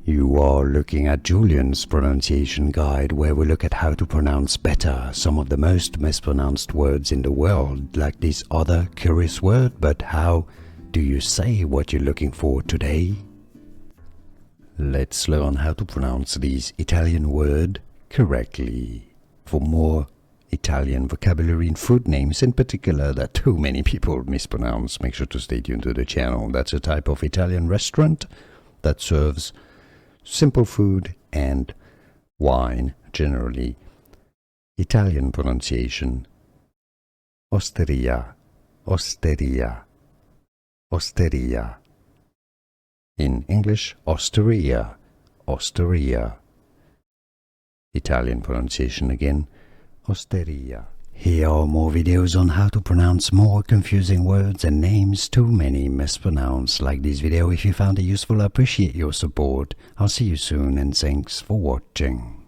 You are looking at Julian's pronunciation guide, where we look at how to pronounce better some of the most mispronounced words in the world, like this other curious word. But how do you say what you're looking for today? Let's learn how to pronounce this Italian word correctly. For more Italian vocabulary and food names in particular that too many people mispronounce, make sure to stay tuned to the channel. That's a type of Italian restaurant that serves simple food and wine generally. Italian pronunciation: osteria, osteria, osteria. In English, osteria, osteria. Italian pronunciation again: osteria. Here are more videos on how to pronounce more confusing words and names too many mispronounced. Like this video if you found it useful. I appreciate your support. I'll see you soon and thanks for watching.